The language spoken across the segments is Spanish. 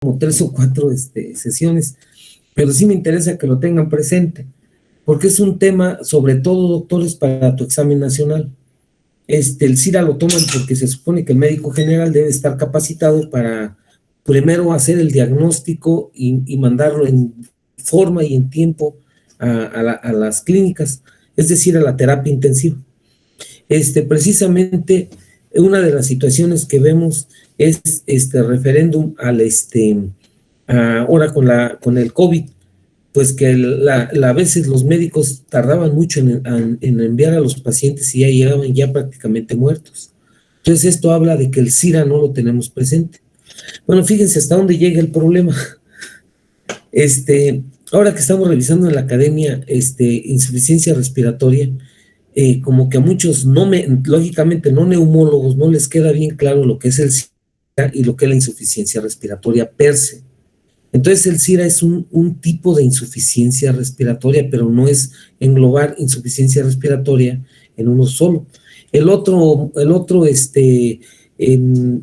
como 3 o 4 sesiones, pero sí me interesa que lo tengan presente, porque es un tema, sobre todo, doctores, para tu examen nacional. El CIRA lo toman porque se supone que el médico general debe estar capacitado para primero hacer el diagnóstico y mandarlo en forma y en tiempo a las clínicas, es decir, a la terapia intensiva. Precisamente una de las situaciones que vemos es este referéndum al ahora con el COVID, pues que a veces los médicos tardaban mucho en enviar a los pacientes y ya llegaban ya prácticamente muertos. Entonces esto habla de que el SIRA no lo tenemos presente. Bueno, fíjense hasta dónde llega el problema. Ahora que estamos revisando en la academia insuficiencia respiratoria, como que a muchos, lógicamente no neumólogos, no les queda bien claro lo que es el SIRA y lo que es la insuficiencia respiratoria per se. Entonces el SIRA es un tipo de insuficiencia respiratoria, pero no es englobar insuficiencia respiratoria en uno solo. El otro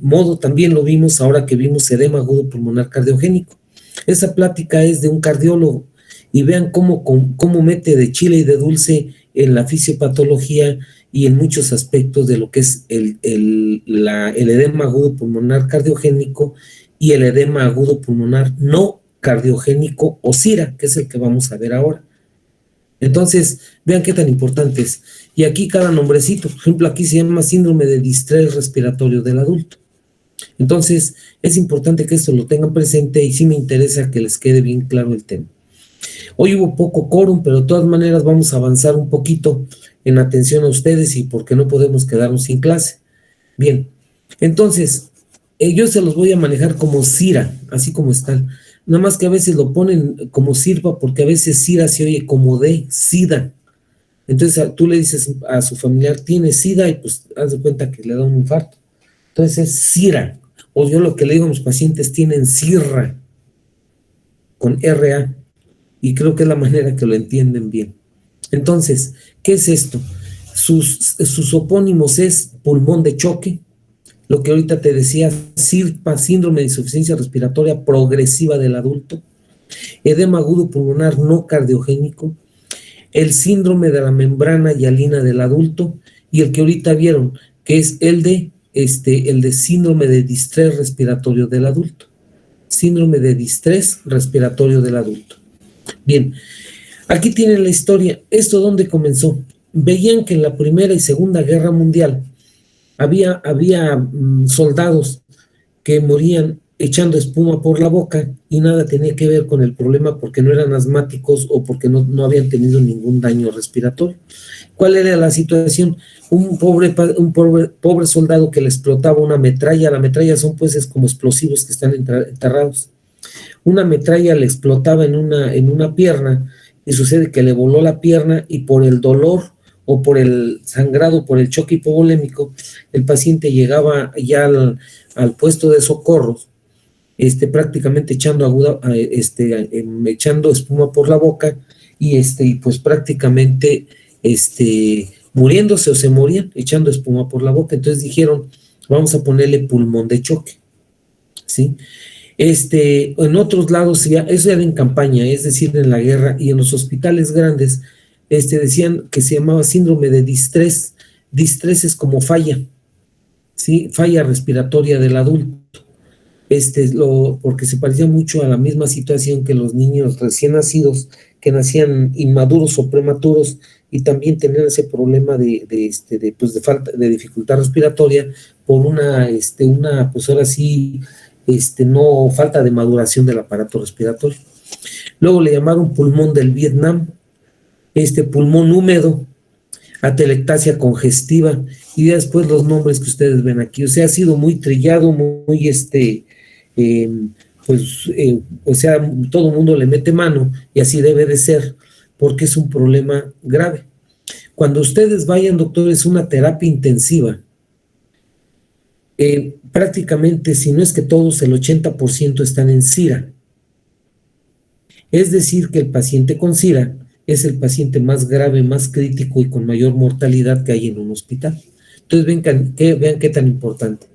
modo también lo vimos ahora que vimos edema agudo pulmonar cardiogénico. Esa plática es de un cardiólogo y vean cómo mete de chile y de dulce en la fisiopatología y en muchos aspectos de lo que es el edema agudo pulmonar cardiogénico y el edema agudo pulmonar no cardiogénico o SIRA, que es el que vamos a ver ahora. Entonces, vean qué tan importante es. Y aquí cada nombrecito, por ejemplo, aquí se llama síndrome de distrés respiratorio del adulto. Entonces, es importante que esto lo tengan presente y sí me interesa que les quede bien claro el tema. Hoy hubo poco quórum, pero de todas maneras vamos a avanzar un poquito en atención a ustedes y porque no podemos quedarnos sin clase. Bien, entonces, yo se los voy a manejar como SIRA, así como están. Nada más que a veces lo ponen como SIRPA porque a veces SIRA se oye como de SIDA. Entonces tú le dices a su familiar, tiene SIDA y pues haz de cuenta que le da un infarto. Entonces es SIRA. O yo lo que le digo a mis pacientes, tienen SIRRA con RA. Y creo que es la manera que lo entienden bien. Entonces, ¿qué es esto? Sus opónimos es pulmón de choque, lo que ahorita te decía, SIRPA, síndrome de insuficiencia respiratoria progresiva del adulto, edema agudo pulmonar no cardiogénico, el síndrome de la membrana hialina del adulto y el que ahorita vieron, que es el de síndrome de distrés respiratorio del adulto. Síndrome de distrés respiratorio del adulto. Bien, aquí tienen la historia. ¿Esto dónde comenzó? Veían que en la Primera y Segunda Guerra Mundial había soldados que morían echando espuma por la boca y nada tenía que ver con el problema porque no eran asmáticos o porque no habían tenido ningún daño respiratorio. ¿Cuál era la situación? Un pobre soldado que le explotaba una metralla. La metralla son pues como explosivos que están enterrados. Una metralla le explotaba en una pierna y sucede que le voló la pierna y por el dolor o por el sangrado, por el choque hipovolémico, el paciente llegaba ya al puesto de socorros, prácticamente echando espuma por la boca y pues prácticamente muriéndose o se morían echando espuma por la boca. Entonces dijeron, vamos a ponerle pulmón de choque, ¿sí? En otros lados, eso era en campaña, es decir, en la guerra y en los hospitales grandes, decían que se llamaba síndrome de distrés. Distrés es como falla, ¿sí? Falla respiratoria del adulto. Porque se parecía mucho a la misma situación que los niños recién nacidos, que nacían inmaduros o prematuros y también tenían ese problema de falta de dificultad respiratoria por pues ahora sí, no falta de maduración del aparato respiratorio. Luego le llamaron pulmón del Vietnam, pulmón húmedo, atelectasia congestiva y después los nombres que ustedes ven aquí. O sea, ha sido muy trillado, muy o sea, todo el mundo le mete mano y así debe de ser porque es un problema grave. Cuando ustedes vayan, doctores, a una terapia intensiva, prácticamente, si no es que todos, el 80% están en SIRA. Es decir, que el paciente con SIRA es el paciente más grave, más crítico y con mayor mortalidad que hay en un hospital. Entonces, vean qué tan importante.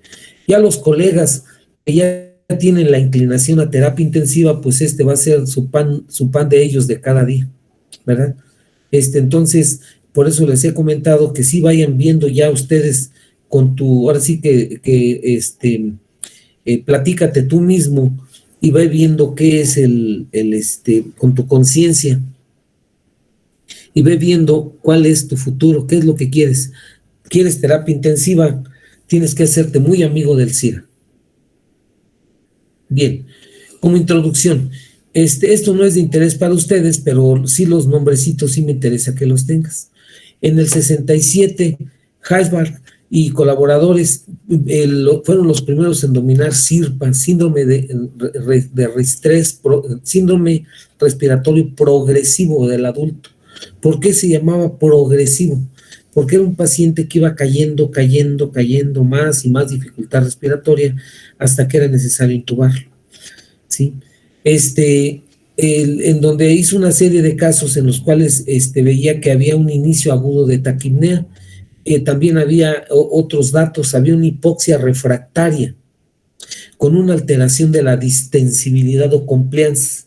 Ya los colegas que ya tienen la inclinación a terapia intensiva, pues este va a ser su pan de ellos de cada día, ¿verdad? Entonces, por eso les he comentado que sí vayan viendo ya ustedes con tu, ahora sí platícate tú mismo y ve viendo qué es con tu conciencia y ve viendo cuál es tu futuro, qué es lo que quieres. ¿Quieres terapia intensiva? Tienes que hacerte muy amigo del SIRA. Bien, como introducción, esto no es de interés para ustedes, pero sí los nombrecitos sí me interesa que los tengas. En el 67, Heisberg y colaboradores fueron los primeros en dominar SIRPA, síndrome de estrés, síndrome respiratorio progresivo del adulto. ¿Por qué se llamaba progresivo? Porque era un paciente que iba cayendo más y más dificultad respiratoria hasta que era necesario intubarlo, ¿sí? En donde hizo una serie de casos en los cuales veía que había un inicio agudo de taquipnea, también había otros datos, había una hipoxia refractaria con una alteración de la distensibilidad o compliance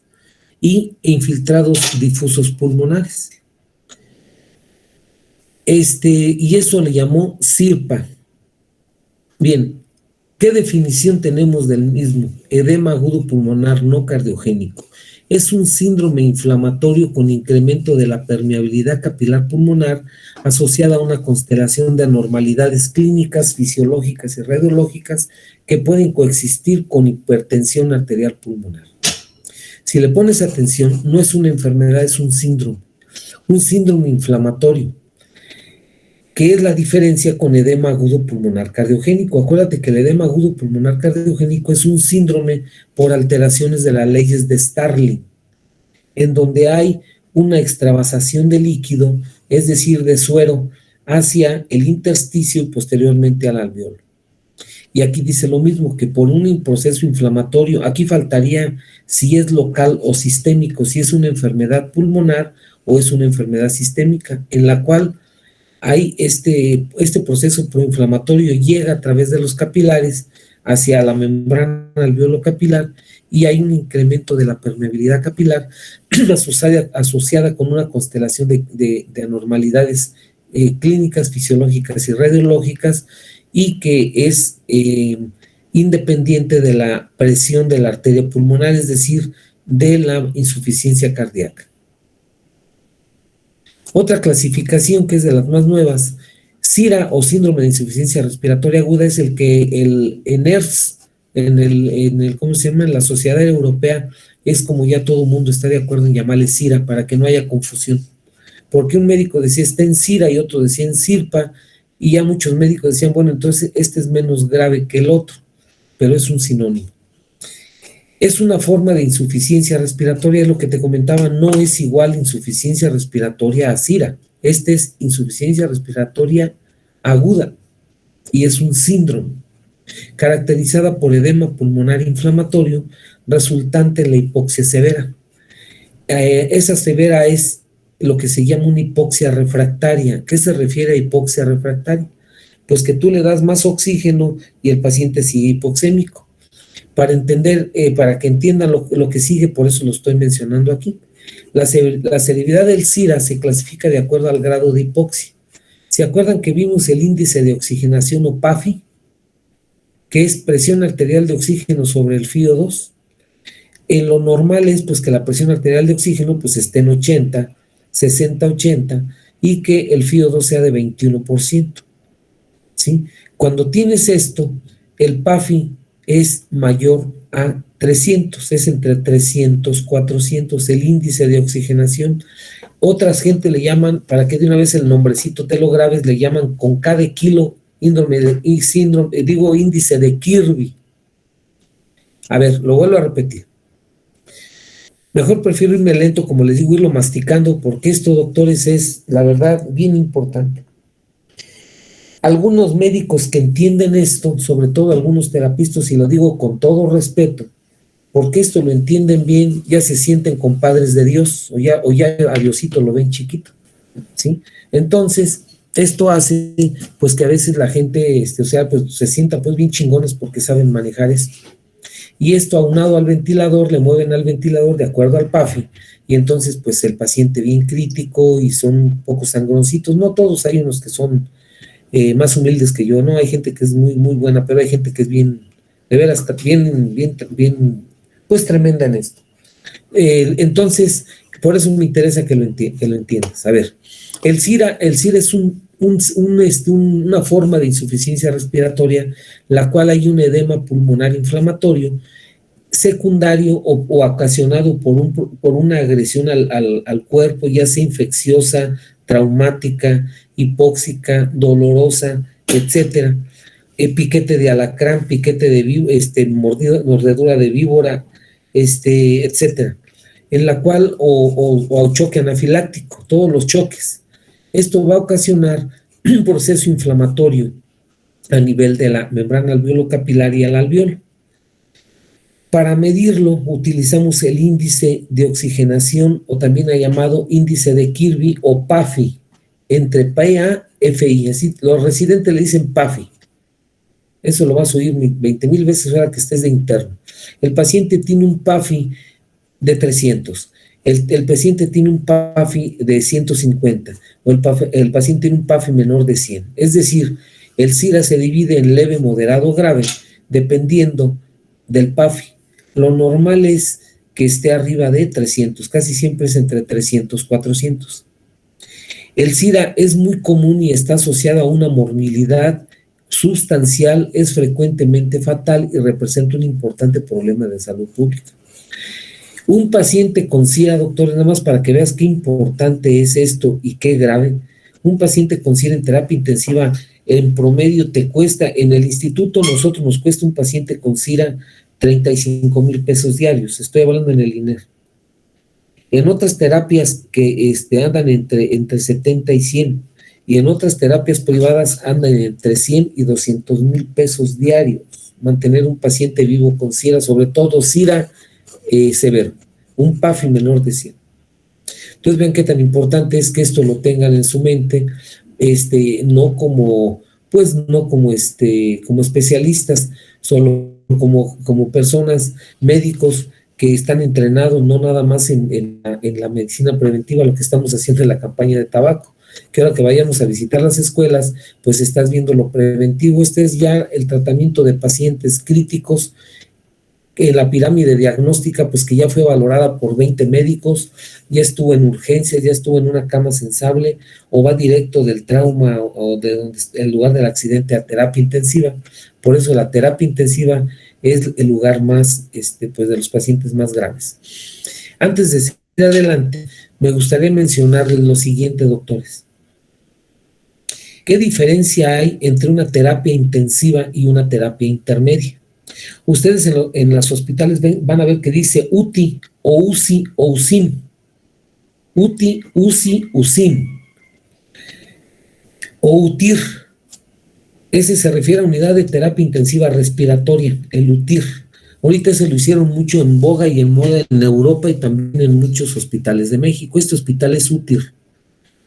y infiltrados difusos pulmonares. Y eso le llamó SIRPA. Bien, ¿qué definición tenemos del mismo? Edema agudo pulmonar no cardiogénico. Es un síndrome inflamatorio con incremento de la permeabilidad capilar pulmonar asociada a una constelación de anormalidades clínicas, fisiológicas y radiológicas que pueden coexistir con hipertensión arterial pulmonar. Si le pones atención, no es una enfermedad, es un síndrome inflamatorio. ¿Qué es la diferencia con edema agudo pulmonar cardiogénico? Acuérdate que el edema agudo pulmonar cardiogénico es un síndrome por alteraciones de las leyes de Starling, en donde hay una extravasación de líquido, es decir, de suero, hacia el intersticio y posteriormente al alveolo. Y aquí dice lo mismo, que por un proceso inflamatorio, aquí faltaría si es local o sistémico, si es una enfermedad pulmonar o es una enfermedad sistémica, en la cual hay este proceso proinflamatorio llega a través de los capilares hacia la membrana alveolo capilar y hay un incremento de la permeabilidad capilar asociada con una constelación de anormalidades clínicas, fisiológicas y radiológicas y que es independiente de la presión de la arteria pulmonar, es decir, de la insuficiencia cardíaca. Otra clasificación que es de las más nuevas, SIRA o síndrome de insuficiencia respiratoria aguda, es el que en ERS, ¿cómo se llama? En la Sociedad Europea, es como ya todo el mundo está de acuerdo en llamarle SIRA para que no haya confusión. Porque un médico decía está en SIRA y otro decía en SIRPA, y ya muchos médicos decían, bueno, entonces este es menos grave que el otro, pero es un sinónimo. Es una forma de insuficiencia respiratoria, es lo que te comentaba, no es igual insuficiencia respiratoria a SIRA. Este es insuficiencia respiratoria aguda y es un síndrome caracterizada por edema pulmonar inflamatorio resultante en la hipoxia severa. Esa severa es lo que se llama una hipoxia refractaria. ¿Qué se refiere a hipoxia refractaria? Pues que tú le das más oxígeno y el paciente sigue hipoxémico. Para entender, para que entiendan lo que sigue, por eso lo estoy mencionando aquí. La severidad del SIRA se clasifica de acuerdo al grado de hipoxia. ¿Se acuerdan que vimos el índice de oxigenación o PAFI? Que es presión arterial de oxígeno sobre el FiO2. En lo normal es pues que la presión arterial de oxígeno pues esté en 80, 60, 80 y que el FiO2 sea de 21%. ¿Sí? Cuando tienes esto, el PAFI es mayor a 300, es entre 300, 400, el índice de oxigenación. Otras gente le llaman, para que de una vez el nombrecito te lo grabes, le llaman con cada kilo índice de Kirby. A ver, lo vuelvo a repetir. Mejor prefiero irme lento, como les digo, irlo masticando, porque esto, doctores, es, la verdad, bien importante. Algunos médicos que entienden esto, sobre todo algunos terapistas, y lo digo con todo respeto, porque esto lo entienden bien, ya se sienten compadres de Dios, o ya a Diosito lo ven chiquito, ¿sí? Entonces, esto hace, pues, que a veces la gente, pues, se sienta, pues, bien chingones porque saben manejar esto. y esto aunado al ventilador, le mueven al ventilador de acuerdo al PAFI, y entonces pues el paciente bien crítico y son un poco sangroncitos, no todos, hay unos que son más humildes que yo, ¿no? Hay gente que es muy, muy buena, pero hay gente que es bien, de veras, bien, pues tremenda en esto. Entonces, por eso me interesa que lo entiendas. A ver, el SIRA es una forma de insuficiencia respiratoria, la cual hay un edema pulmonar inflamatorio secundario o ocasionado por una agresión al cuerpo, ya sea infecciosa, traumática, hipóxica, dolorosa, etcétera. Piquete de alacrán, piquete de mordedura de víbora, etcétera. En la cual, o choque anafiláctico, todos los choques. Esto va a ocasionar un proceso inflamatorio a nivel de la membrana alveolo-capilar y al alveolo. Para medirlo utilizamos el índice de oxigenación, o también ha llamado índice de Kirby o PAFI, entre PA, FI, así los residentes le dicen PAFI. Eso lo vas a oír 20,000 veces ahora que estés de interno. El paciente tiene un PAFI de 300, el paciente tiene un PAFI de 150, o el paciente tiene un PAFI menor de 100. Es decir, el SIRA se divide en leve, moderado, grave, dependiendo del PAFI. Lo normal es que esté arriba de 300, casi siempre es entre 300 y 400. El SIRA es muy común y está asociado a una morbilidad sustancial, es frecuentemente fatal y representa un importante problema de salud pública. Un paciente con SIRA, doctor, nada más para que veas qué importante es esto y qué grave, un paciente con SIRA en terapia intensiva en promedio te cuesta, en el instituto nosotros nos cuesta un paciente con SIRA 35,000 pesos diarios, estoy hablando en el INER. En otras terapias que andan entre 70 y 100, y en otras terapias privadas andan entre 100 y 200,000 pesos diarios, mantener un paciente vivo con SIRA, sobre todo SIRA severo, un PAFI menor de 100. Entonces vean qué tan importante es que esto lo tengan en su mente, no como especialistas, solo como personas, médicos que están entrenados no nada más en la medicina preventiva, lo que estamos haciendo en la campaña de tabaco, que ahora que vayamos a visitar las escuelas, pues estás viendo lo preventivo. Este es ya el tratamiento de pacientes críticos, la pirámide diagnóstica, pues que ya fue valorada por 20 médicos, ya estuvo en urgencias, ya estuvo en una cama sensable, o va directo del trauma o de donde el lugar del accidente a terapia intensiva. Por eso la terapia intensiva es el lugar más, pues de los pacientes más graves. Antes de seguir adelante, me gustaría mencionarles lo siguiente, doctores. ¿Qué diferencia hay entre una terapia intensiva y una terapia intermedia? Ustedes en los hospitales van a ver que dice UTI o UCI o USIM. UTI, UCI, USIM. O UTIR. Ese se refiere a unidad de terapia intensiva respiratoria, el UTIR. Ahorita se lo hicieron mucho en boga y en moda en Europa y también en muchos hospitales de México. Este hospital es UTIR.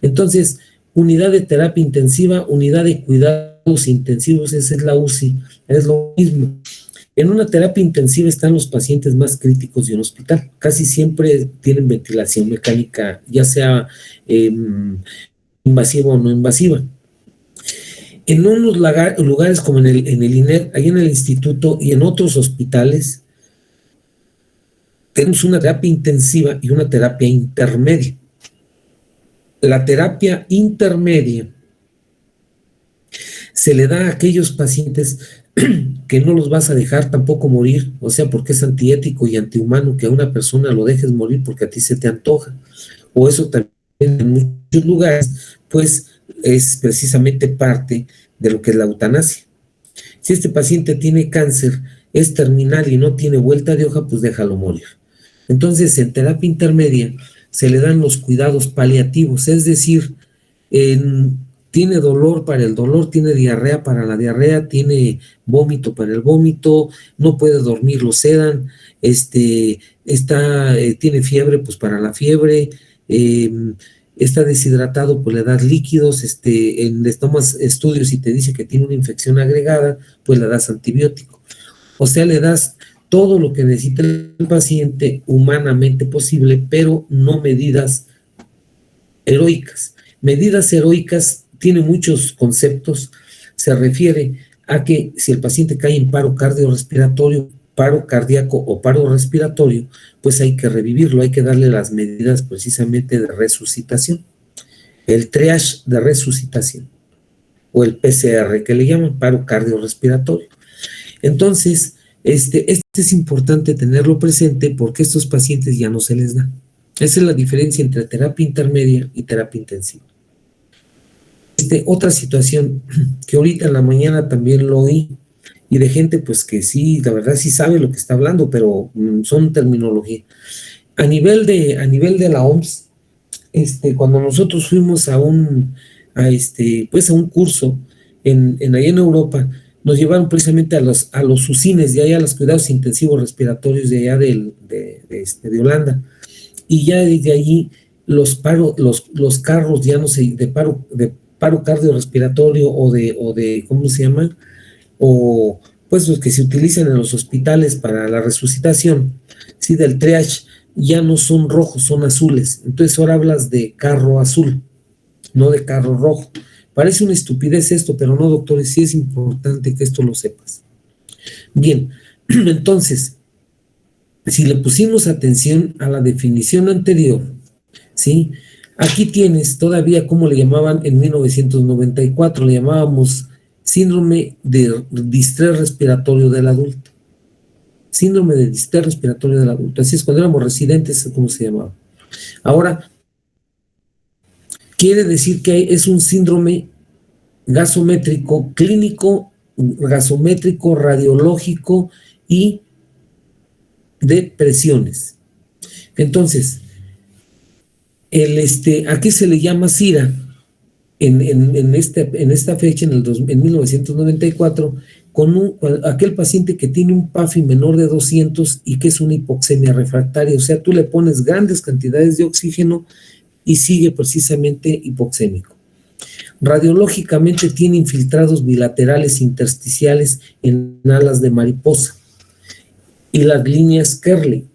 Entonces, unidad de terapia intensiva, unidad de cuidados intensivos, esa es la UCI. Es lo mismo. En una terapia intensiva están los pacientes más críticos de un hospital. Casi siempre tienen ventilación mecánica, ya sea invasiva o no invasiva. En unos lugares como en el INER, ahí en el instituto y en otros hospitales, tenemos una terapia intensiva y una terapia intermedia. La terapia intermedia se le da a aquellos pacientes que no los vas a dejar tampoco morir, o sea, porque es antiético y antihumano que a una persona lo dejes morir porque a ti se te antoja. O eso también en muchos lugares, pues es precisamente parte de lo que es la eutanasia. Si este paciente tiene cáncer, es terminal y no tiene vuelta de hoja, pues déjalo morir. Entonces, en terapia intermedia se le dan los cuidados paliativos, es decir, tiene dolor para el dolor, tiene diarrea para la diarrea, tiene vómito para el vómito, no puede dormir, lo sedan, tiene fiebre, pues para la fiebre, está deshidratado, pues le das líquidos, le tomas estudios y te dice que tiene una infección agregada, pues le das antibiótico. O sea, le das todo lo que necesita el paciente humanamente posible, pero no medidas heroicas. Medidas heroicas tiene muchos conceptos, se refiere a que si el paciente cae en paro cardiorrespiratorio, paro cardíaco o paro respiratorio, pues hay que revivirlo, hay que darle las medidas precisamente de resucitación, el triage de resucitación, o el PCR que le llaman paro cardiorrespiratorio. Entonces, este es importante tenerlo presente porque a estos pacientes ya no se les da. Esa es la diferencia entre terapia intermedia y terapia intensiva. Otra situación que ahorita en la mañana también lo oí, y de gente pues que sí, la verdad sí sabe lo que está hablando, pero son terminología. A nivel de la OMS, cuando nosotros fuimos a un curso allá en Europa, nos llevaron precisamente a los UCINES de allá, a los cuidados intensivos respiratorios de allá de Holanda, y ya desde allí los carros ya no sé, de paro cardiorrespiratorio o de ¿cómo se llama? O pues los que se utilizan en los hospitales para la resucitación, sí, del triage, ya no son rojos, son azules. Entonces ahora hablas de carro azul, no de carro rojo. Parece una estupidez esto, pero no, doctores, sí es importante que esto lo sepas. Bien, entonces, si le pusimos atención a la definición anterior, ¿sí? Aquí tienes todavía como le llamaban en 1994, le llamábamos síndrome de distrés respiratorio del adulto. Síndrome de distrés respiratorio del adulto. Así es, cuando éramos residentes, es como se llamaba. Ahora, quiere decir que es un síndrome gasométrico, clínico, gasométrico, radiológico y de presiones. Entonces, ¿a qué se le llama CIRA? En esta fecha, en 1994, con aquel paciente que tiene un PAFI menor de 200 y que es una hipoxemia refractaria, o sea, tú le pones grandes cantidades de oxígeno y sigue precisamente hipoxémico. Radiológicamente tiene infiltrados bilaterales intersticiales en alas de mariposa y las líneas Kerley.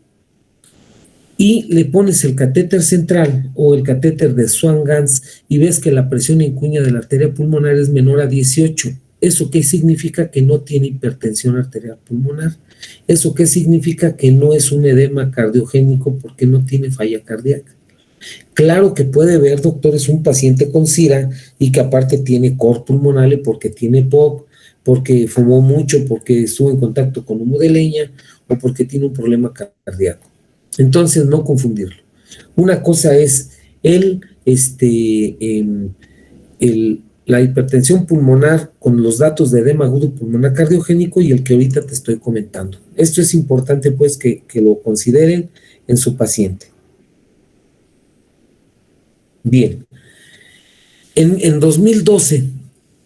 Y le pones el catéter central o el catéter de Swan-Ganz y ves que la presión en cuña de la arteria pulmonar es menor a 18. ¿Eso qué significa? Que no tiene hipertensión arterial pulmonar. ¿Eso qué significa? Que no es un edema cardiogénico porque no tiene falla cardíaca. Claro que puede ver, doctores, un paciente con CIRA y que aparte tiene cor pulmonale porque tiene POC, porque fumó mucho, porque estuvo en contacto con humo de leña o porque tiene un problema cardíaco. Entonces, no confundirlo. Una cosa es la hipertensión pulmonar con los datos de edema agudo pulmonar cardiogénico y el que ahorita te estoy comentando. Esto es importante, pues, que lo consideren en su paciente. Bien. En 2012,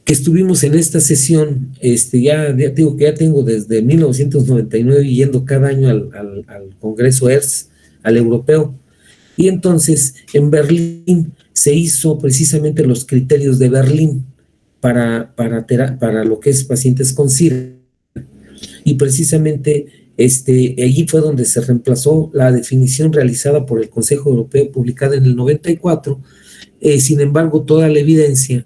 que estuvimos en esta sesión, ya digo que ya tengo desde 1999 yendo cada año al Congreso ERS, al europeo, y entonces en Berlín se hizo precisamente los criterios de Berlín para lo que es pacientes con CIRA, y precisamente allí fue donde se reemplazó la definición realizada por el Consejo Europeo publicada en el 94. Sin embargo, toda la evidencia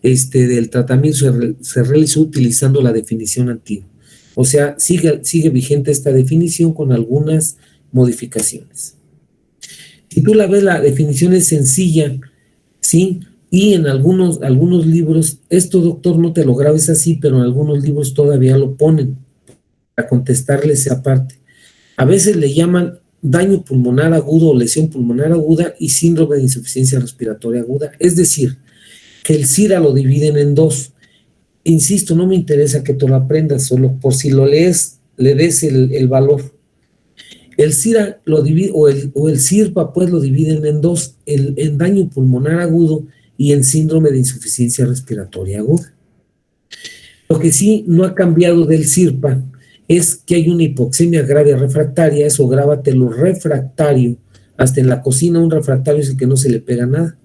del tratamiento se realizó utilizando la definición antigua. O sea, sigue vigente esta definición con algunas modificaciones. Si tú la ves, la definición es sencilla, ¿sí? Y en algunos libros, esto, doctor, no te lo grabes así, pero en algunos libros todavía lo ponen para contestarle esa parte. A veces le llaman daño pulmonar agudo o lesión pulmonar aguda y síndrome de insuficiencia respiratoria aguda. Es decir, que el CIRA lo dividen en dos. Insisto, no me interesa que tú lo aprendas, solo por si lo lees, le des el valor. El CIRA lo divide, o el CIRPA, pues lo dividen en dos, en daño pulmonar agudo y en síndrome de insuficiencia respiratoria aguda. Lo que sí no ha cambiado del CIRPA es que hay una hipoxemia grave refractaria, eso grábatelo, refractario. Hasta en la cocina un refractario es el que no se le pega nada,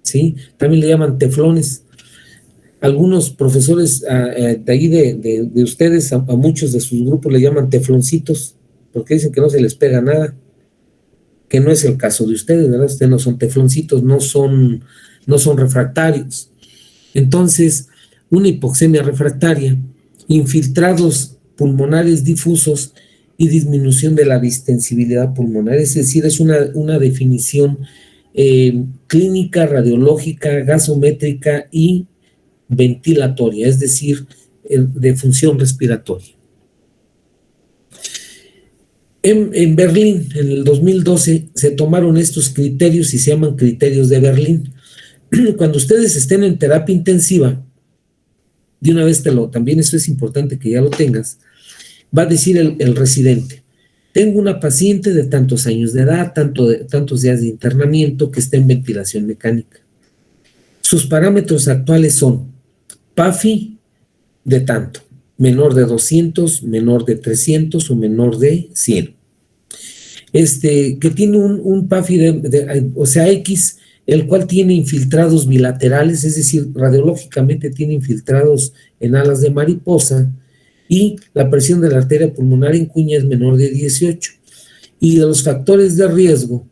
¿sí? También le llaman teflones. Algunos profesores de ahí de ustedes, a muchos de sus grupos le llaman tefloncitos, porque dicen que no se les pega nada, que no es el caso de ustedes, ¿verdad? Ustedes no son tefloncitos, no son refractarios. Entonces, una hipoxemia refractaria, infiltrados pulmonares difusos y disminución de la distensibilidad pulmonar, es decir, es una definición clínica, radiológica, gasométrica y ventilatoria, es decir, de función respiratoria. En Berlín, en el 2012, se tomaron estos criterios y se llaman criterios de Berlín. Cuando ustedes estén en terapia intensiva, de una vez también eso es importante que ya lo tengas, va a decir el residente: tengo una paciente de tantos años de edad, tantos días de internamiento, que está en ventilación mecánica. Sus parámetros actuales son PAFI de tanto, menor de 200, menor de 300 o menor de 100. Que tiene un PAFI o sea, X, el cual tiene infiltrados bilaterales, es decir, radiológicamente tiene infiltrados en alas de mariposa, y la presión de la arteria pulmonar en cuña es menor de 18. Y de los factores de riesgo,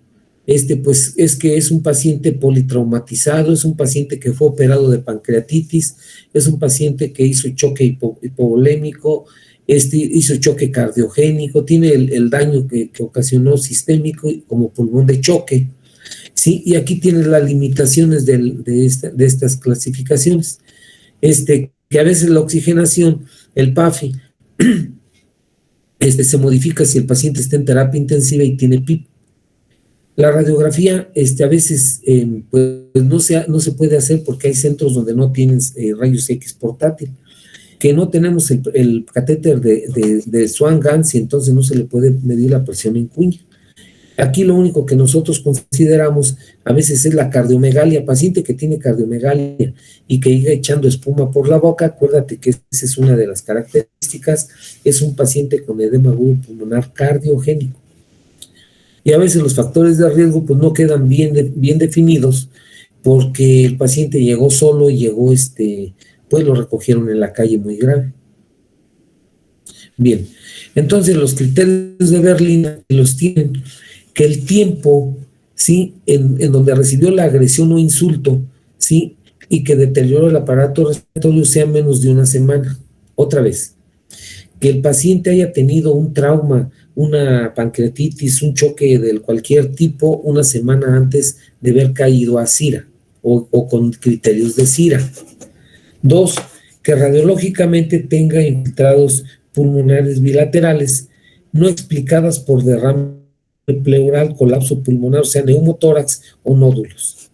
pues es que es un paciente politraumatizado, es un paciente que fue operado de pancreatitis, es un paciente que hizo choque hipovolémico, hizo choque cardiogénico, tiene el daño que ocasionó sistémico como pulmón de choque, ¿sí? Y aquí tienes las limitaciones de estas clasificaciones, que a veces la oxigenación, el PAFI, se modifica si el paciente está en terapia intensiva y tiene PIP. La radiografía, a veces pues no se puede hacer porque hay centros donde no tienen rayos X portátil, que no tenemos el catéter de Swan-Ganz, y entonces no se le puede medir la presión en cuña. Aquí lo único que nosotros consideramos a veces es la cardiomegalia. Paciente que tiene cardiomegalia y que llega echando espuma por la boca, acuérdate que esa es una de las características, es un paciente con edema agudo pulmonar cardiogénico. Y a veces los factores de riesgo pues no quedan bien definidos, porque el paciente llegó solo y llegó, pues lo recogieron en la calle muy grave. Bien, entonces los criterios de Berlín los tienen que el tiempo, ¿sí?, en donde recibió la agresión o insulto, ¿sí?, y que deterioró el aparato respiratorio sea menos de una semana. Otra vez, que el paciente haya tenido un trauma, una pancreatitis, un choque de cualquier tipo una semana antes de haber caído a SIRA o con criterios de SIRA. 2, que radiológicamente tenga infiltrados pulmonares bilaterales no explicadas por derrame pleural, colapso pulmonar, o sea, neumotórax o nódulos.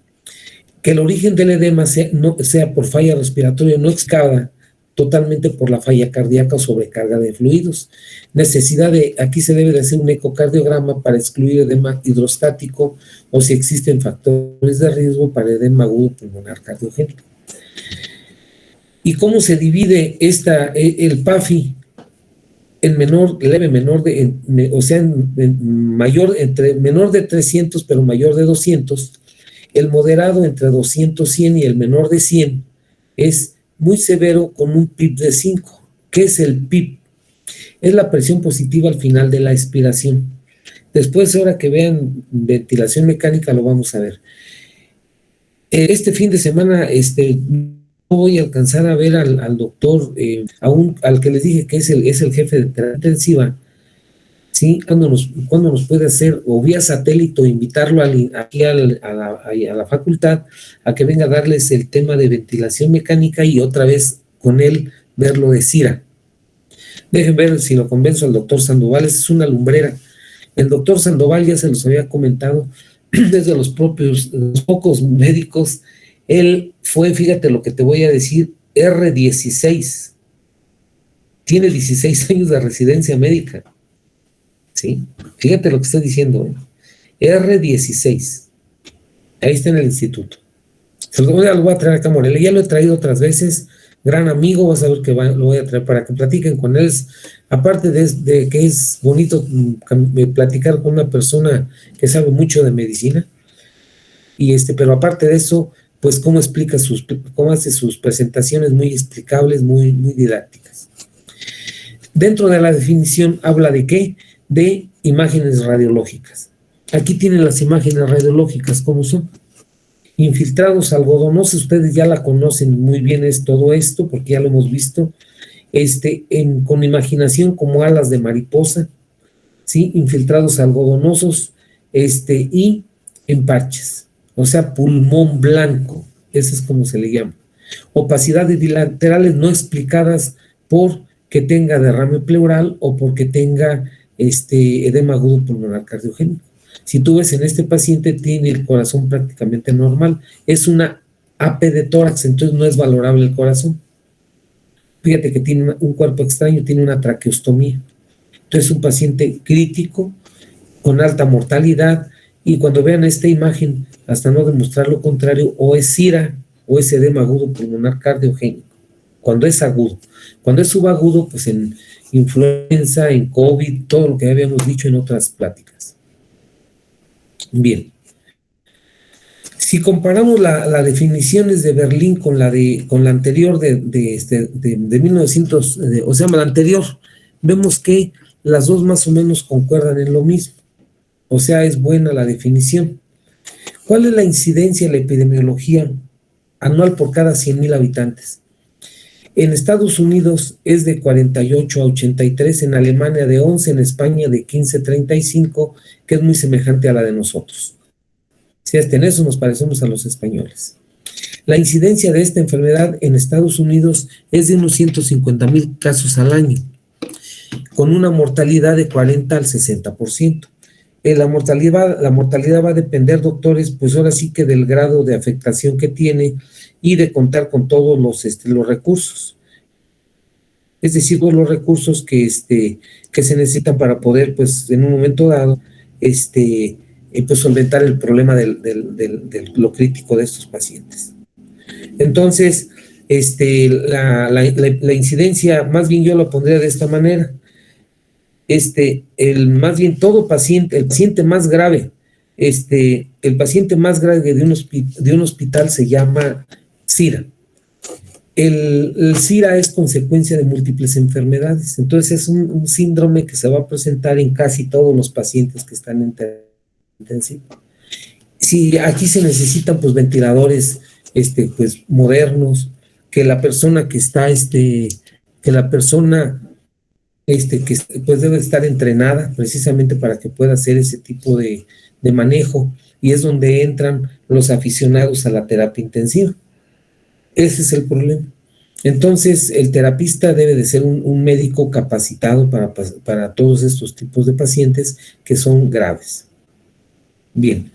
Que el origen del edema sea por falla respiratoria no explicada totalmente por la falla cardíaca o sobrecarga de fluidos. Aquí se debe de hacer un ecocardiograma para excluir edema hidrostático o si existen factores de riesgo para edema agudo pulmonar cardiogénico. ¿Y cómo se divide el PAFI? En leve menor o sea, menor de 300 pero mayor de 200, el moderado entre 200 y 100 y el menor de 100 es muy severo con un PIP de 5. ¿Qué es el PIP? Es la presión positiva al final de la expiración. Después, ahora que vean ventilación mecánica, lo vamos a ver. Este fin de semana, no voy a alcanzar a ver al doctor, al que les dije que es el jefe de terapia intensiva, ¿sí? ¿Cuándo nos puede hacer, o vía satélite, o invitarlo aquí a la facultad a que venga a darles el tema de ventilación mecánica y otra vez con él ver lo de SIRA? Dejen ver si lo convenzo al doctor Sandoval. Es una lumbrera. El doctor Sandoval, ya se los había comentado, desde los pocos médicos, él fue, fíjate lo que te voy a decir, R16. Tiene 16 años de residencia médica. ¿Sí? Fíjate lo que estoy diciendo, R16. Ahí está en el instituto. Lo voy a traer acá a Morelia. Ya lo he traído otras veces. Gran amigo, vas a ver que lo voy a traer para que platiquen con él. Aparte de que es bonito platicar con una persona que sabe mucho de medicina. Pero aparte de eso, pues cómo hace sus presentaciones muy explicables, muy didácticas. Dentro de la definición habla de ¿qué? De imágenes radiológicas. Aquí tienen las imágenes radiológicas, ¿cómo son? Infiltrados algodonosos, ustedes ya la conocen muy bien, es todo esto, porque ya lo hemos visto, con imaginación como alas de mariposa, ¿sí? Infiltrados algodonosos, y en parches, o sea, pulmón blanco, eso es como se le llama. Opacidades bilaterales no explicadas por que tenga derrame pleural o porque tenga edema agudo pulmonar cardiogénico. Si tú ves en este paciente, tiene el corazón prácticamente normal. Es una AP de tórax, entonces no es valorable el corazón. Fíjate que tiene un cuerpo extraño, tiene una traqueostomía. Entonces es un paciente crítico, con alta mortalidad, y cuando vean esta imagen, hasta no demostrar lo contrario, o es SIRA o es edema agudo pulmonar cardiogénico, cuando es agudo. Cuando es subagudo, pues en influenza, en COVID, todo lo que habíamos dicho en otras pláticas. Bien. Si comparamos las definiciones de Berlín con la anterior de 1900, o sea, la anterior, vemos que las dos más o menos concuerdan en lo mismo. O sea, es buena la definición. ¿Cuál es la incidencia en la epidemiología anual por cada 100,000 habitantes? En Estados Unidos es de 48 a 83, en Alemania de 11, en España de 15 a 35, que es muy semejante a la de nosotros. Si hasta en eso nos parecemos a los españoles. La incidencia de esta enfermedad en Estados Unidos es de unos 150,000 casos al año, con una mortalidad de 40 al 60%. La mortalidad va a depender, doctores, pues ahora sí que del grado de afectación que tiene y de contar con todos los recursos. Es decir, todos los recursos que se necesitan para poder, pues, en un momento dado, pues solventar el problema de lo crítico de estos pacientes. Entonces, la incidencia, más bien yo lo pondría de esta manera. Más bien todo paciente, el paciente más grave de un hospital se llama SIRA. El SIRA es consecuencia de múltiples enfermedades, entonces es un síndrome que se va a presentar en casi todos los pacientes que están en terapia intensiva. Si aquí se necesitan pues ventiladores pues modernos, que la persona que está que pues debe estar entrenada precisamente para que pueda hacer ese tipo de manejo, y es donde entran los aficionados a la terapia intensiva. Ese es el problema. Entonces, el terapista debe de ser un médico capacitado para todos estos tipos de pacientes que son graves. Bien,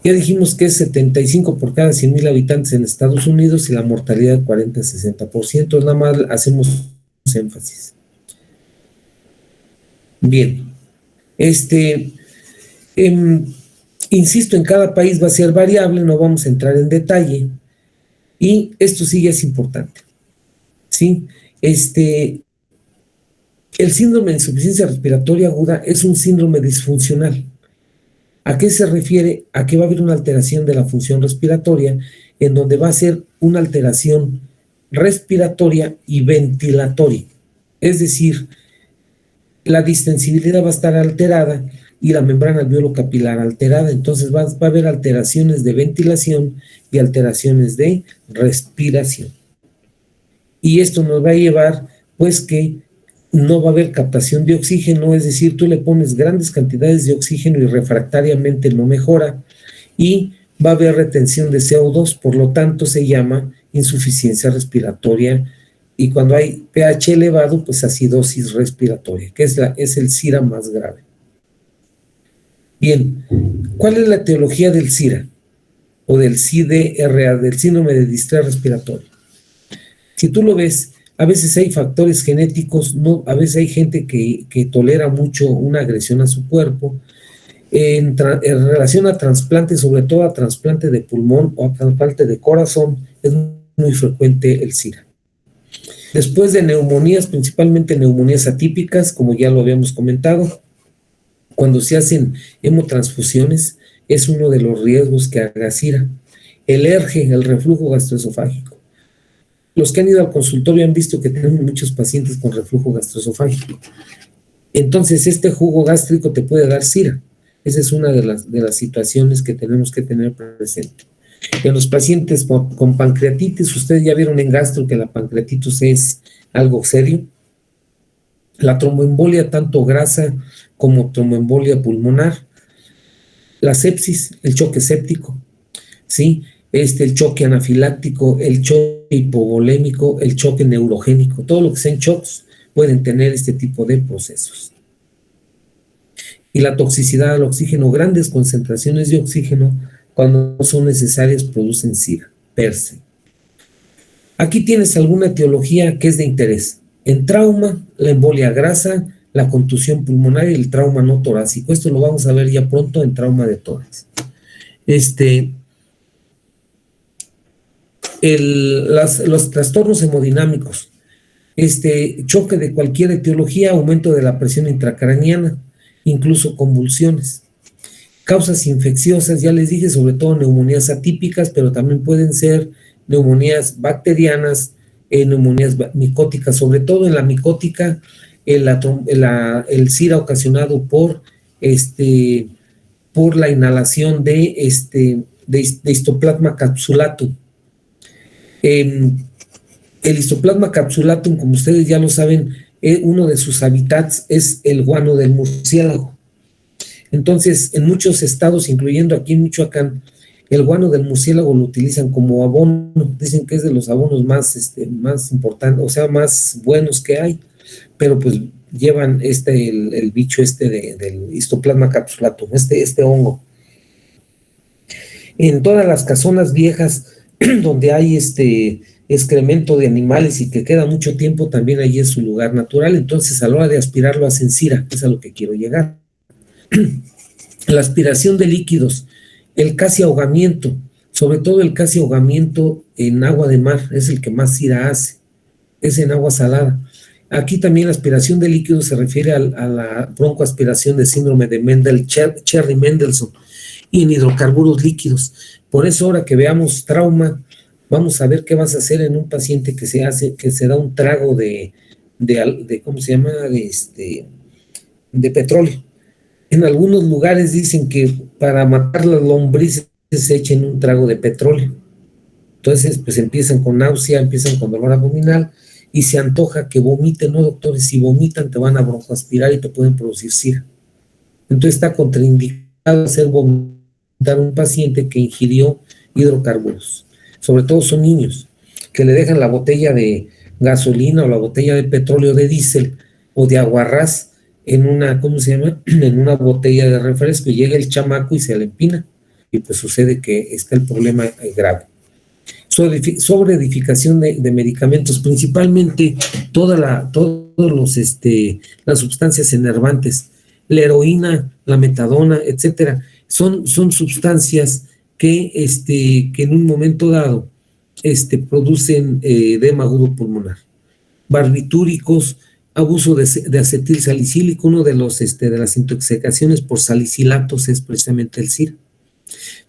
ya dijimos que es 75 por cada 100,000 habitantes en Estados Unidos y la mortalidad 40-60%, nada más hacemos énfasis. Bien, insisto, en cada país va a ser variable, no vamos a entrar en detalle, y esto sí es importante, ¿sí? El síndrome de insuficiencia respiratoria aguda es un síndrome disfuncional. ¿A qué se refiere? A que va a haber una alteración de la función respiratoria, en donde va a ser una alteración respiratoria y ventilatoria. Es decir, la distensibilidad va a estar alterada y la membrana alveolo-capilar alterada. Entonces va a haber alteraciones de ventilación y alteraciones de respiración. Y esto nos va a llevar, pues, que no va a haber captación de oxígeno, es decir, tú le pones grandes cantidades de oxígeno y refractariamente no mejora, y va a haber retención de CO2, por lo tanto se llama insuficiencia respiratoria, y cuando hay pH elevado, pues acidosis respiratoria, que es el SIRA más grave. Bien, ¿cuál es la etiología del SIRA? O del SIDRA, del síndrome de distrés respiratorio. Si tú lo ves, a veces hay factores genéticos, a veces hay gente que tolera mucho una agresión a su cuerpo. En relación a trasplantes, sobre todo a trasplante de pulmón o a trasplante de corazón, es muy frecuente el SIRA. Después de neumonías, principalmente neumonías atípicas, como ya lo habíamos comentado, cuando se hacen hemotransfusiones, es uno de los riesgos que haga SIRA. el ERGE, el reflujo gastroesofágico. Los que han ido al consultorio han visto que tenemos muchos pacientes con reflujo gastroesofágico. Entonces, este jugo gástrico te puede dar SIRA. Esa es una de las situaciones que tenemos que tener presente. En los pacientes con pancreatitis, ustedes ya vieron en gastro que la pancreatitis es algo serio. La tromboembolia, tanto grasa como tromboembolia pulmonar. La sepsis, el choque séptico, ¿sí? El choque anafiláctico, el choque hipovolémico, el choque neurogénico. Todo lo que sean shocks pueden tener este tipo de procesos. Y la toxicidad al oxígeno, grandes concentraciones de oxígeno, cuando no son necesarias, producen SIDA, per se. Aquí tienes alguna etiología que es de interés. En trauma, la embolia grasa, la contusión pulmonar y el trauma no torácico. Esto lo vamos a ver ya pronto en trauma de tórax. Los trastornos hemodinámicos. Choque de cualquier etiología, aumento de la presión intracraniana, incluso convulsiones. Causas infecciosas, ya les dije, sobre todo neumonías atípicas, pero también pueden ser neumonías bacterianas, neumonías micóticas, sobre todo en la micótica, el SIRA ocasionado por la inhalación de Histoplasma capsulatum. El Histoplasma capsulatum, como ustedes ya lo saben, uno de sus hábitats es el guano del murciélago. Entonces, en muchos estados, incluyendo aquí en Michoacán, el guano del murciélago lo utilizan como abono. Dicen que es de los abonos más importantes, o sea, más buenos que hay, pero pues llevan el bicho del Histoplasma capsulatum, este hongo. En todas las casonas viejas donde hay excremento de animales y que queda mucho tiempo, también ahí es su lugar natural. Entonces, a la hora de aspirarlo hacen SIRA, es a lo que quiero llegar. La aspiración de líquidos, el casi ahogamiento, sobre todo el casi ahogamiento en agua de mar, es el que más SIRA hace, es en agua salada. Aquí también la aspiración de líquidos se refiere a la broncoaspiración de síndrome de Cherry-Mendelssohn y en hidrocarburos líquidos. Por eso, ahora que veamos trauma, vamos a ver qué vas a hacer en un paciente que se da un trago de ¿cómo se llama? De petróleo. En algunos lugares dicen que para matar las lombrices se echen un trago de petróleo. Entonces, pues empiezan con náusea, empiezan con dolor abdominal y se antoja que vomiten, ¿no, doctores? Si vomitan te van a broncoaspirar y te pueden producir SIRA. Entonces está contraindicado hacer vomitar a un paciente que ingirió hidrocarburos. Sobre todo son niños que le dejan la botella de gasolina o la botella de petróleo de diésel o de aguarrás en una, ¿cómo se llama? En una botella de refresco, y llega el chamaco y se le empina, y pues sucede que está el problema grave. Sobreedificación de medicamentos, principalmente las sustancias enervantes, la heroína, la metadona, etcétera, son sustancias que en un momento dado producen edema agudo pulmonar. Barbitúricos, abuso de acetil salicílico, uno de las intoxicaciones por salicilatos es precisamente el SIRA.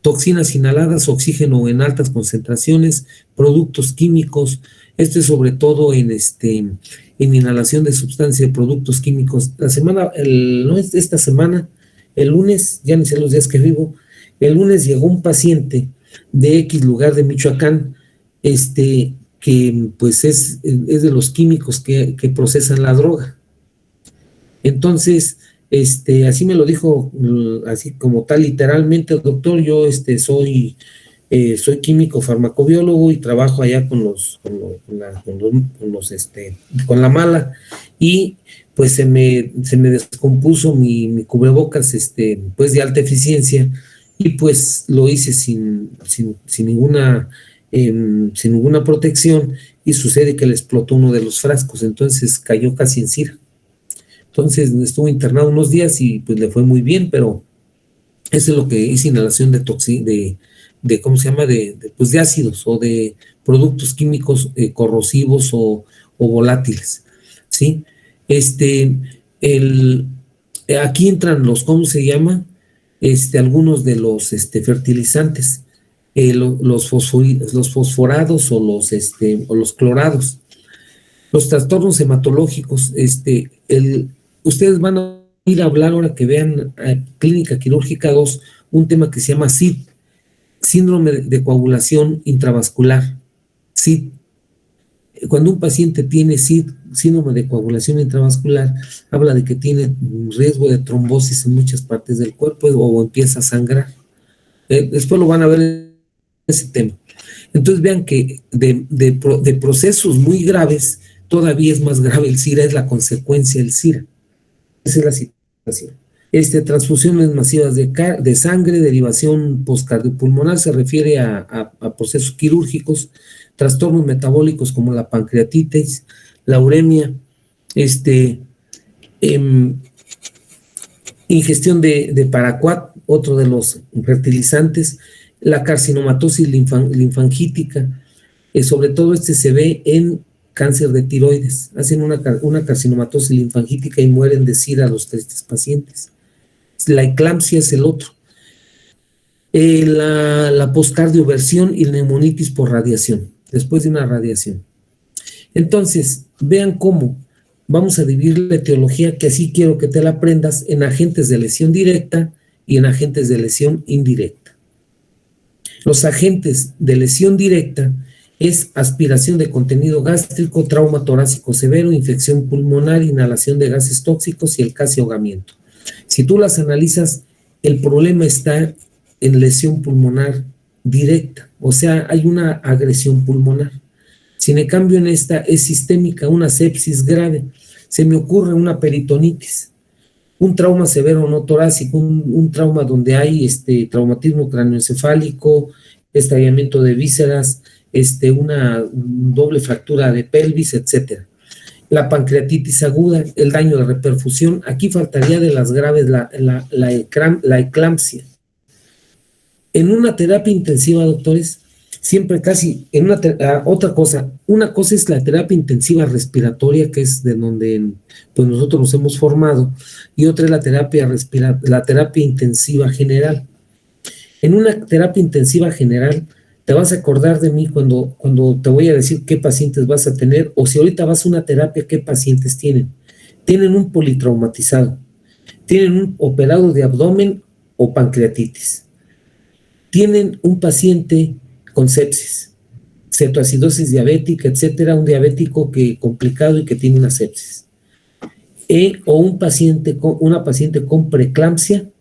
Toxinas inhaladas, oxígeno en altas concentraciones, productos químicos, esto es sobre todo en inhalación de sustancias, productos químicos. Esta semana, el lunes, ya ni sé los días que vivo, el lunes llegó un paciente de X lugar de Michoacán, que pues es de los químicos que procesan la droga. Entonces, así me lo dijo, así como tal, literalmente, doctor, yo soy químico farmacobiólogo y trabajo allá con la mala, y pues se me descompuso mi cubrebocas, pues de alta eficiencia, y pues lo hice sin ninguna protección, y sucede que le explotó uno de los frascos, entonces cayó casi en SIRA. Entonces estuvo internado unos días y pues le fue muy bien, pero eso es lo que es inhalación de ¿cómo se llama? De ácidos o de productos químicos corrosivos o volátiles, ¿sí? Aquí entran ¿cómo se llama? Algunos de los fertilizantes. los fosforados o los clorados. Los trastornos hematológicos, ustedes van a ir a hablar ahora que vean Clínica Quirúrgica 2, un tema que se llama SID, síndrome de coagulación intravascular, SID. Cuando un paciente tiene SID, síndrome de coagulación intravascular, habla de que tiene riesgo de trombosis en muchas partes del cuerpo o empieza a sangrar. Después lo van a ver en ese tema. Entonces vean que de procesos muy graves, todavía es más grave el SIRA, es la consecuencia del SIRA. Esa es la situación. Transfusiones masivas de sangre, derivación postcardiopulmonar, se refiere a procesos quirúrgicos, trastornos metabólicos como la pancreatitis, la uremia, ingestión de paraquat, otro de los fertilizantes, la carcinomatosis linfangítica, sobre todo se ve en cáncer de tiroides. Hacen una carcinomatosis linfangítica y mueren de SIRA los tristes pacientes. La eclampsia es el otro. La poscardioversión y la neumonitis por radiación, después de una radiación. Entonces, vean cómo vamos a dividir la etiología, que así quiero que te la aprendas, en agentes de lesión directa y en agentes de lesión indirecta. Los agentes de lesión directa es aspiración de contenido gástrico, trauma torácico severo, infección pulmonar, inhalación de gases tóxicos y el casi ahogamiento. Si tú las analizas, el problema está en lesión pulmonar directa, o sea, hay una agresión pulmonar. Sin en cambio, en esta es sistémica, una sepsis grave. Se me ocurre una peritonitis, un trauma severo no torácico, un trauma donde hay traumatismo cráneoencefálico, estallamiento de vísceras, una doble fractura de pelvis, etcétera. La pancreatitis aguda, el daño de reperfusión. Aquí faltaría de las graves la eclampsia. En una terapia intensiva, doctores, siempre casi, otra cosa, una cosa es la terapia intensiva respiratoria, que es de donde pues nosotros nos hemos formado, y otra es la terapia intensiva general. En una terapia intensiva general, te vas a acordar de mí cuando te voy a decir qué pacientes vas a tener, o si ahorita vas a una terapia, qué pacientes tienen. Tienen un politraumatizado, tienen un operado de abdomen o pancreatitis, tienen un paciente con sepsis, cetoacidosis diabética, etcétera, un diabético complicado y que tiene una sepsis, o una paciente con preeclampsia,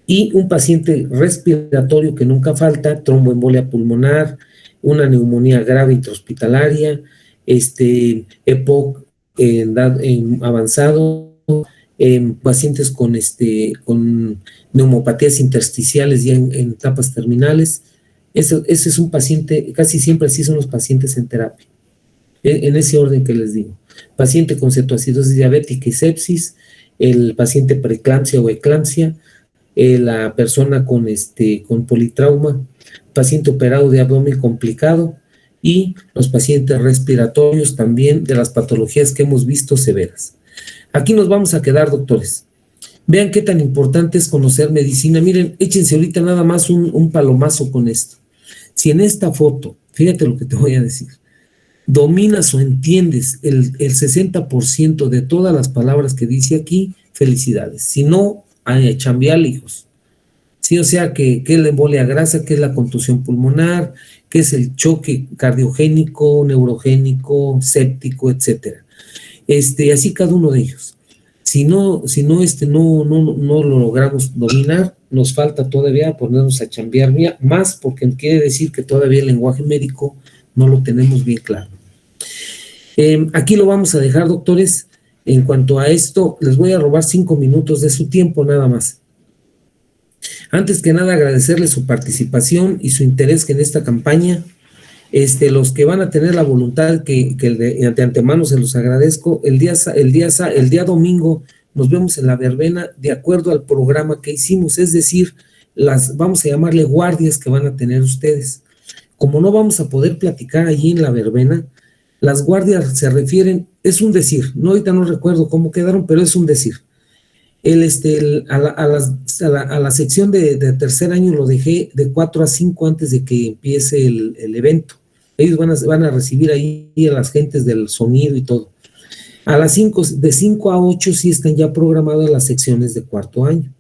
y un paciente respiratorio que nunca falta, tromboembolia pulmonar, una neumonía grave intrahospitalaria, EPOC en avanzado, pacientes con neumopatías intersticiales ya en etapas terminales. Ese es un paciente, casi siempre así son los pacientes en terapia, en ese orden que les digo. Paciente con cetoacidosis diabética y sepsis, el paciente preeclampsia o eclampsia, la persona con politrauma, paciente operado de abdomen complicado y los pacientes respiratorios también de las patologías que hemos visto severas. Aquí nos vamos a quedar, doctores. Vean qué tan importante es conocer medicina. Miren, échense ahorita nada más un palomazo con esto. Si en esta foto, fíjate lo que te voy a decir, dominas o entiendes el 60% de todas las palabras que dice aquí, felicidades. Si no, a chambear, hijos. Sí, o sea, que es la embolia grasa, que es la contusión pulmonar, que es el choque cardiogénico, neurogénico, séptico, etcétera. Así cada uno de ellos. Si no lo logramos dominar, nos falta todavía ponernos a chambear más, porque quiere decir que todavía el lenguaje médico no lo tenemos bien claro. Aquí lo vamos a dejar, doctores. En cuanto a esto, les voy a robar 5 minutos de su tiempo nada más. Antes que nada, agradecerles su participación y su interés en esta campaña. Los que van a tener la voluntad, que de antemano se los agradezco, el día domingo nos vemos en la verbena de acuerdo al programa que hicimos, es decir, vamos a llamarle guardias que van a tener ustedes. Como no vamos a poder platicar allí en la verbena, las guardias se refieren, es un decir, no, ahorita no recuerdo cómo quedaron, pero es un decir. A las a la sección de tercer año lo dejé de 4 a 5 antes de que empiece el evento. Ellos van a recibir ahí a las gentes del sonido y todo. A las 5, de 5 a 8 sí están ya programadas las secciones de cuarto año.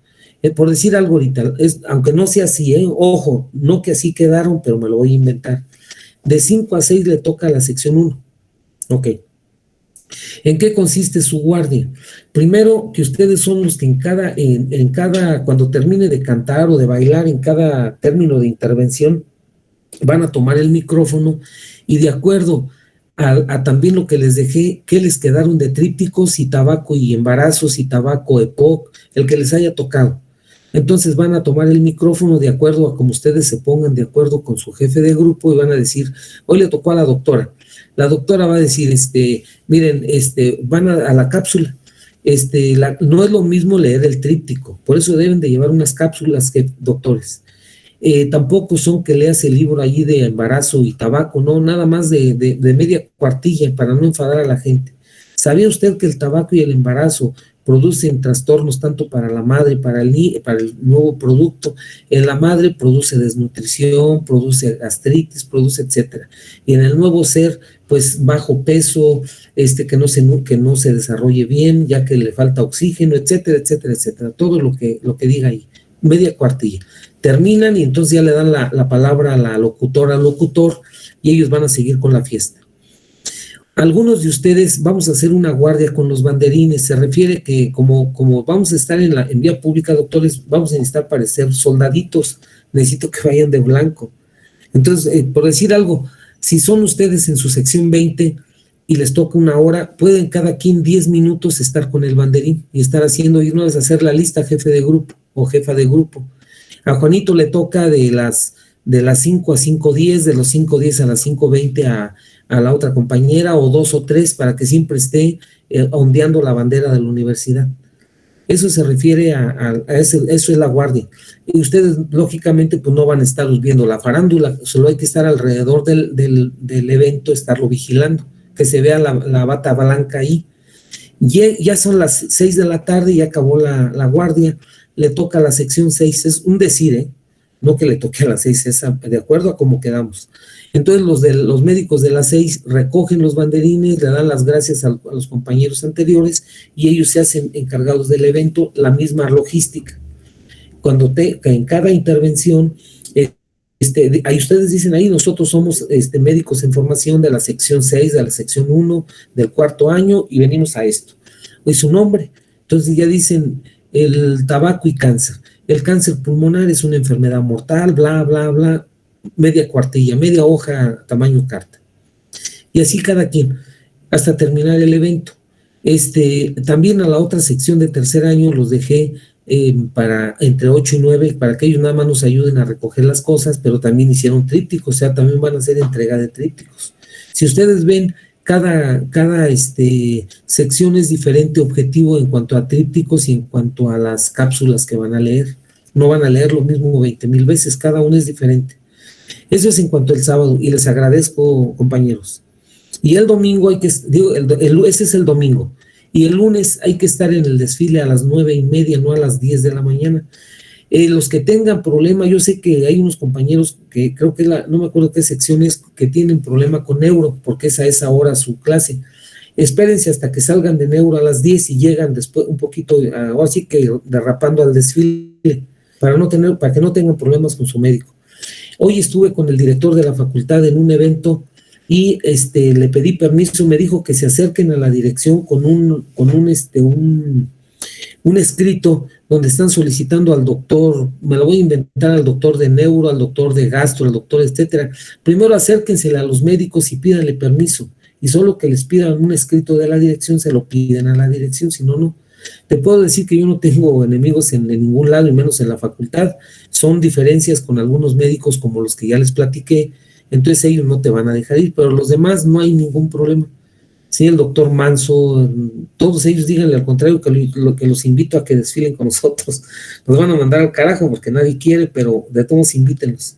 Por decir algo ahorita, aunque no sea así, ojo, no que así quedaron, pero me lo voy a inventar. De 5 a 6 le toca a la sección 1. Ok. ¿En qué consiste su guardia? Primero, que ustedes son los que en cada, cuando termine de cantar o de bailar, en cada término de intervención, van a tomar el micrófono y de acuerdo a también lo que les dejé, que les quedaron de trípticos y tabaco y embarazos y tabaco EPOC, el que les haya tocado. Entonces van a tomar el micrófono de acuerdo a como ustedes se pongan de acuerdo con su jefe de grupo y van a decir, hoy le tocó a la doctora. La doctora va a decir, miren, van a la cápsula. No es lo mismo leer el tríptico, por eso deben de llevar unas cápsulas, doctores. Tampoco son que leas el libro allí de embarazo y tabaco, no, nada más de media cuartilla para no enfadar a la gente. ¿Sabía usted que el tabaco y el embarazo producen trastornos tanto para la madre, para el nuevo producto? En la madre produce desnutrición, produce gastritis, produce etcétera. Y en el nuevo ser, pues bajo peso, que no se desarrolle bien, ya que le falta oxígeno, etcétera, etcétera, etcétera. Todo lo que diga ahí, media cuartilla. Terminan y entonces ya le dan la palabra a la locutora, al locutor, y ellos van a seguir con la fiesta. Algunos de ustedes vamos a hacer una guardia con los banderines. Se refiere que como vamos a estar en vía pública, doctores, vamos a necesitar parecer soldaditos. Necesito que vayan de blanco. Entonces, por decir algo, si son ustedes en su sección 20 y les toca una hora, pueden cada quien 10 minutos estar con el banderín y estar haciendo, y una vez hacer la lista, jefe de grupo o jefa de grupo. A Juanito le toca de las 5 a 5:10, de los 5:10 a las 5:20 a la otra compañera, o 2 o 3, para que siempre esté ondeando la bandera de la universidad. Eso se refiere a eso es la guardia. Y ustedes, lógicamente, pues no van a estar viendo la farándula, solo hay que estar alrededor del evento, estarlo vigilando, que se vea la bata blanca ahí. Ya son las 6 de la tarde, ya acabó la guardia, le toca a la sección 6, es un decir, no que le toque a las 6, es de acuerdo a cómo quedamos. Entonces los médicos de las 6 recogen los banderines, le dan las gracias a los compañeros anteriores y ellos se hacen encargados del evento, la misma logística. En cada intervención, ahí ustedes dicen ahí, nosotros somos médicos en formación de la sección 6, de la sección 1, del cuarto año, y venimos a esto. Es su nombre. Entonces ya dicen el tabaco y cáncer. El cáncer pulmonar es una enfermedad mortal, bla, bla, bla, media cuartilla, media hoja, tamaño carta. Y así cada quien, hasta terminar el evento. También a la otra sección de tercer año los dejé para entre 8 y 9, para que ellos nada más nos ayuden a recoger las cosas, pero también hicieron trípticos, o sea, también van a hacer entrega de trípticos. Si ustedes ven, cada sección es diferente objetivo en cuanto a trípticos y en cuanto a las cápsulas que van a leer. No van a leer lo mismo 20,000 veces, cada uno es diferente. Eso es en cuanto al sábado, y les agradezco, compañeros. Y el domingo ese es el domingo. Y el lunes hay que estar en el desfile a las 9:30, no a las 10 de la mañana. Los que tengan problema, yo sé que hay unos compañeros que creo que no me acuerdo qué sección es, que tienen problema con neuro, porque es a esa hora su clase. Espérense hasta que salgan de neuro a las 10 y llegan después un poquito, o así que derrapando al desfile, para que no tengan problemas con su médico. Hoy estuve con el director de la facultad en un evento y le pedí permiso, me dijo que se acerquen a la dirección con un escrito donde están solicitando al doctor, me lo voy a inventar, al doctor de neuro, al doctor de gastro, al doctor, etcétera. Primero acérquense a los médicos y pídanle permiso, y solo que les pidan un escrito de la dirección, se lo piden a la dirección, si no, no. Te puedo decir que yo no tengo enemigos en ningún lado, y menos en la facultad. Son diferencias con algunos médicos como los que ya les platiqué, entonces ellos no te van a dejar ir, pero los demás no hay ningún problema. Sí, el doctor Manso, todos ellos díganle al contrario, que los invito a que desfilen con nosotros. Nos van a mandar al carajo porque nadie quiere, pero de todos invítenlos.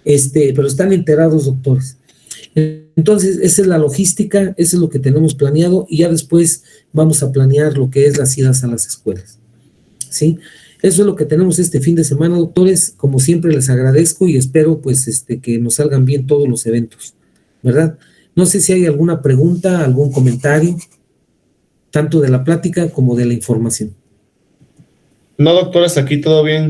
Pero están enterados, doctores. Entonces, esa es la logística, eso es lo que tenemos planeado, y ya después vamos a planear lo que es las idas a las escuelas, ¿sí? Eso es lo que tenemos este fin de semana, doctores. Como siempre les agradezco y espero pues que nos salgan bien todos los eventos, ¿verdad? No sé si hay alguna pregunta, algún comentario, tanto de la plática como de la información. No, doctor, hasta aquí todo bien.